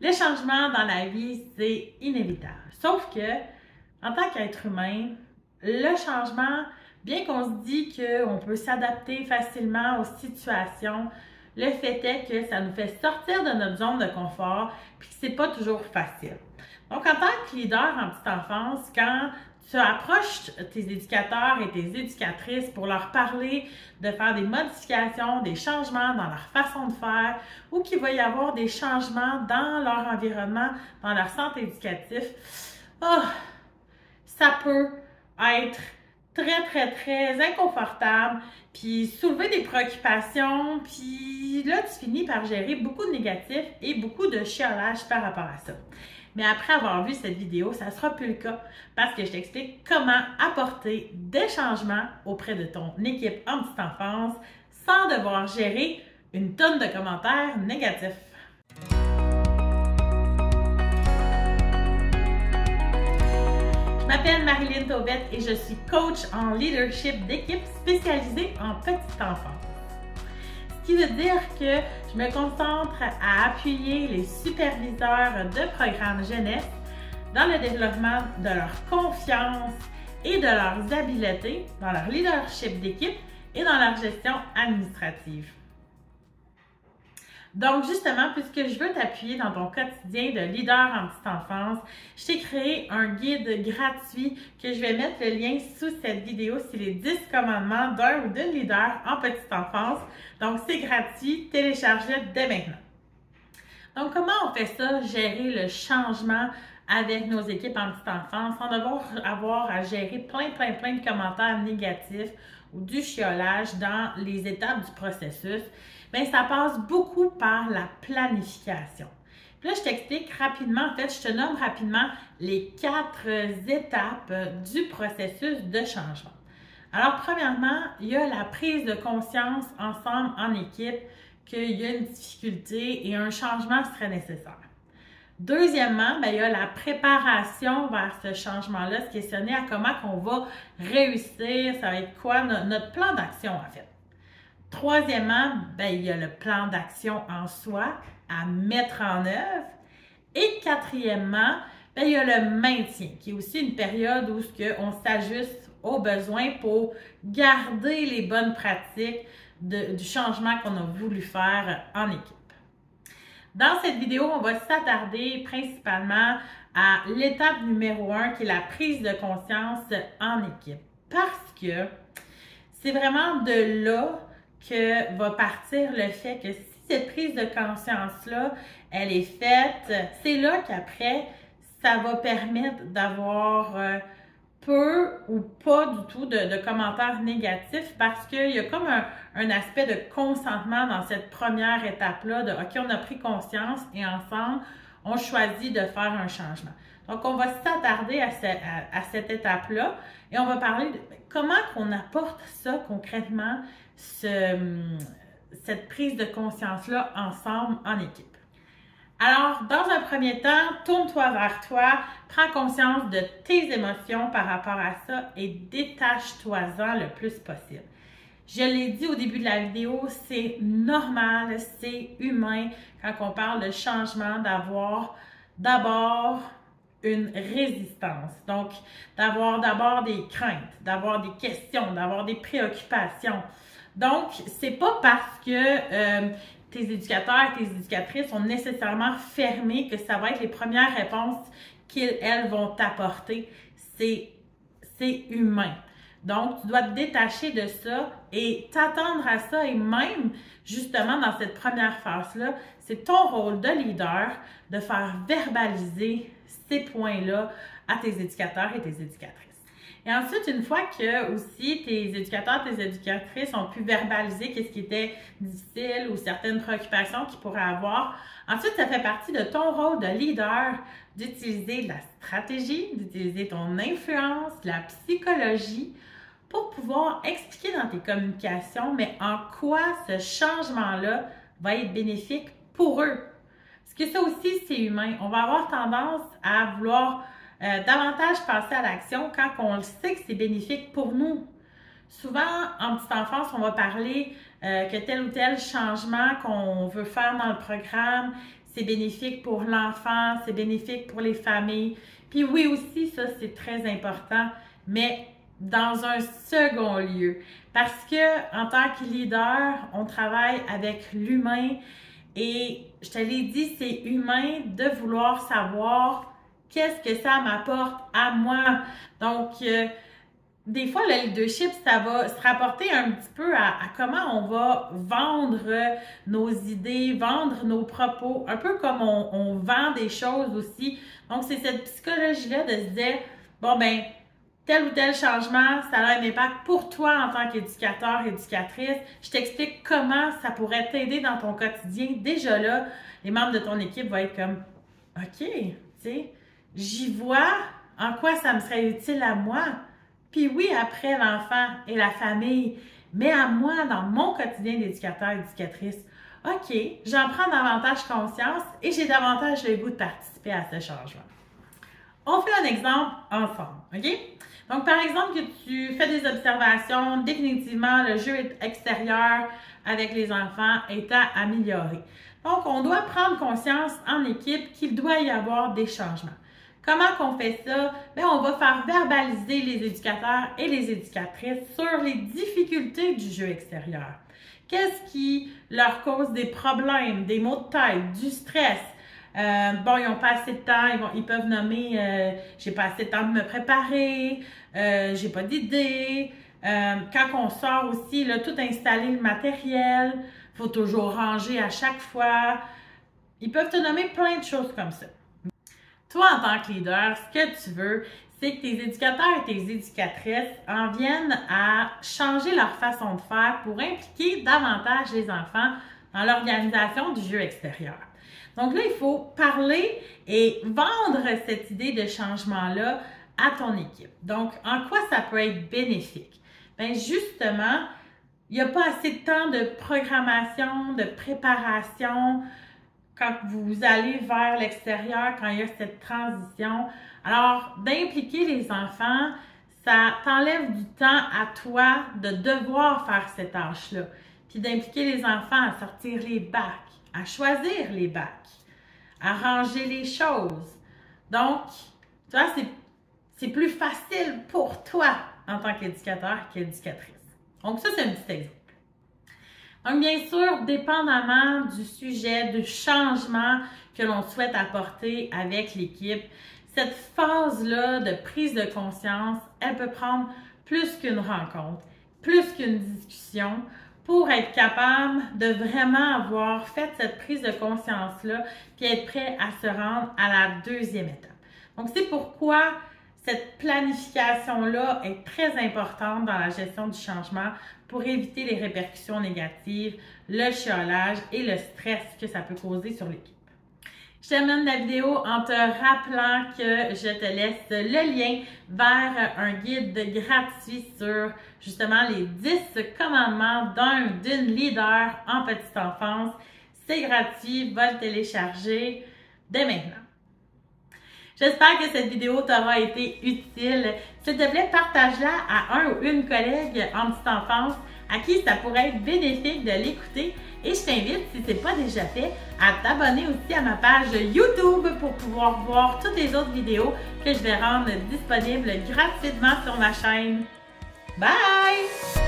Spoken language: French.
Le changement dans la vie, c'est inévitable. Sauf que, en tant qu'être humain, le changement, bien qu'on se dit qu'on peut s'adapter facilement aux situations, le fait est que ça nous fait sortir de notre zone de confort puis que c'est pas toujours facile. Donc, en tant que leader en petite enfance, quand tu approches tes éducateurs et tes éducatrices pour leur parler de faire des modifications, des changements dans leur façon de faire ou qu'il va y avoir des changements dans leur environnement, dans leur centre éducatif, ça peut être très inconfortable, puis soulever des préoccupations, puis là, tu finis par gérer beaucoup de négatifs et beaucoup de chiolage par rapport à ça. Mais après avoir vu cette vidéo, ça ne sera plus le cas parce que je t'explique comment apporter des changements auprès de ton équipe en petite enfance sans devoir gérer une tonne de commentaires négatifs. Je m'appelle Marilyn Taubette et je suis coach en leadership d'équipe spécialisée en petite enfance. Ce qui veut dire que je me concentre à appuyer les superviseurs de programmes jeunesse dans le développement de leur confiance et de leurs habiletés dans leur leadership d'équipe et dans leur gestion administrative. Donc, justement, puisque je veux t'appuyer dans ton quotidien de leader en petite enfance, je t'ai créé un guide gratuit que je vais mettre le lien sous cette vidéo. C'est les 10 commandements d'un ou d'une leader en petite enfance. Donc, c'est gratuit. Télécharge-le dès maintenant. Donc, comment on fait ça, gérer le changement avec nos équipes en petite enfance sans devoir avoir à gérer plein de commentaires négatifs ou du chiolage dans les étapes du processus? Bien, ça passe beaucoup par la planification. Puis là, je t'explique rapidement, en fait, je te nomme rapidement les 4 étapes du processus de changement. Alors, premièrement, il y a la prise de conscience ensemble en équipe qu'il y a une difficulté et un changement serait nécessaire. Deuxièmement, bien, il y a la préparation vers ce changement-là, se questionner à comment on va réussir, ça va être quoi notre plan d'action en fait. Troisièmement, bien, il y a le plan d'action en soi à mettre en œuvre. Et quatrièmement, bien, il y a le maintien, qui est aussi une période où on s'ajuste aux besoins pour garder les bonnes pratiques du changement qu'on a voulu faire en équipe. Dans cette vidéo, on va s'attarder principalement à l'étape numéro 1, qui est la prise de conscience en équipe. Parce que c'est vraiment de là que va partir le fait que si cette prise de conscience-là, elle est faite, c'est là qu'après, ça va permettre d'avoir peu ou pas du tout de commentaires négatifs parce qu'il y a comme un aspect de consentement dans cette première étape-là de « OK, on a pris conscience et ensemble, on choisit de faire un changement ». Donc, on va s'attarder à cette étape-là et on va parler de comment on apporte ça concrètement, cette prise de conscience-là ensemble en équipe. Alors, dans un premier temps, tourne-toi vers toi, prends conscience de tes émotions par rapport à ça et détache-toi-en le plus possible. Je l'ai dit au début de la vidéo, c'est normal, c'est humain quand on parle de changement d'avoir d'abord une résistance. Donc, d'avoir d'abord des craintes, d'avoir des questions, d'avoir des préoccupations. Donc, c'est pas parce que tes éducateurs et tes éducatrices sont nécessairement fermés que ça va être les premières réponses qu'elles vont t'apporter. C'est humain. Donc, tu dois te détacher de ça et t'attendre à ça. Et même, justement, dans cette première phase-là, c'est ton rôle de leader de faire verbaliser ces points-là à tes éducateurs et tes éducatrices. Et ensuite, une fois que aussi tes éducateurs, tes éducatrices ont pu verbaliser qu'est-ce qui était difficile ou certaines préoccupations qu'ils pourraient avoir, ensuite, ça fait partie de ton rôle de leader d'utiliser de la stratégie, d'utiliser ton influence, de la psychologie pour pouvoir expliquer dans tes communications, mais en quoi ce changement-là va être bénéfique pour eux. Parce que ça aussi, c'est humain. On va avoir tendance à vouloir davantage passer à l'action quand on le sait que c'est bénéfique pour nous. Souvent, en petite enfance, on va parler que tel ou tel changement qu'on veut faire dans le programme, c'est bénéfique pour l'enfant, c'est bénéfique pour les familles. Puis oui aussi, ça c'est très important, mais dans un second lieu. Parce que en tant que leader, on travaille avec l'humain et je te l'ai dit, c'est humain de vouloir savoir qu'est-ce que ça m'apporte à moi. Donc, des fois, le leadership, ça va se rapporter un petit peu à comment on va vendre nos idées, vendre nos propos, un peu comme on vend des choses aussi. Donc, c'est cette psychologie-là de se dire, bon, ben, tel ou tel changement, ça a un impact pour toi en tant qu'éducateur, éducatrice. Je t'explique comment ça pourrait t'aider dans ton quotidien. Déjà là, les membres de ton équipe vont être comme, OK, tu sais, j'y vois en quoi ça me serait utile à moi. Puis oui, après l'enfant et la famille, mais à moi, dans mon quotidien d'éducateur, éducatrice, OK, j'en prends davantage conscience et j'ai davantage le goût de participer à ce changement. On fait un exemple ensemble, OK? Donc, par exemple, que tu fais des observations, définitivement, le jeu extérieur avec les enfants est à améliorer. Donc, on doit prendre conscience en équipe qu'il doit y avoir des changements. Comment qu'on fait ça? Bien, on va faire verbaliser les éducateurs et les éducatrices sur les difficultés du jeu extérieur. Qu'est-ce qui leur cause des problèmes, des maux de tête, du stress? Bon, ils n'ont pas assez de temps, ils peuvent nommer j'ai pas assez de temps de me préparer, j'ai pas d'idée. Quand on sort aussi, là, tout installer le matériel, il faut toujours ranger à chaque fois. Ils peuvent te nommer plein de choses comme ça. Toi, en tant que leader, ce que tu veux, c'est que tes éducateurs et tes éducatrices en viennent à changer leur façon de faire pour impliquer davantage les enfants dans l'organisation du jeu extérieur. Donc là, il faut parler et vendre cette idée de changement-là à ton équipe. Donc, en quoi ça peut être bénéfique? Bien, justement, il n'y a pas assez de temps de programmation, de préparation quand vous allez vers l'extérieur, quand il y a cette transition. Alors, d'impliquer les enfants, ça t'enlève du temps à toi de devoir faire cette tâche-là. Puis d'impliquer les enfants à sortir les bacs, à choisir les bacs, à ranger les choses. Donc, tu vois, c'est plus facile pour toi en tant qu'éducateur qu'éducatrice. Donc ça, c'est un petit exemple. Donc, bien sûr, dépendamment du sujet, du changement que l'on souhaite apporter avec l'équipe, cette phase-là de prise de conscience, elle peut prendre plus qu'une rencontre, plus qu'une discussion, pour être capable de vraiment avoir fait cette prise de conscience-là, puis être prêt à se rendre à la deuxième étape. Donc, c'est pourquoi cette planification-là est très importante dans la gestion du changement pour éviter les répercussions négatives, le chiolage et le stress que ça peut causer sur l'équipe. Je termine la vidéo en te rappelant que je te laisse le lien vers un guide gratuit sur justement les 10 commandements d'une leader en petite enfance. C'est gratuit, va le télécharger dès maintenant. J'espère que cette vidéo t'aura été utile. S'il te plaît, partage-la à un ou une collègue en petite enfance à qui ça pourrait être bénéfique de l'écouter. Et je t'invite, si ce n'est pas déjà fait, à t'abonner aussi à ma page YouTube pour pouvoir voir toutes les autres vidéos que je vais rendre disponibles gratuitement sur ma chaîne. Bye!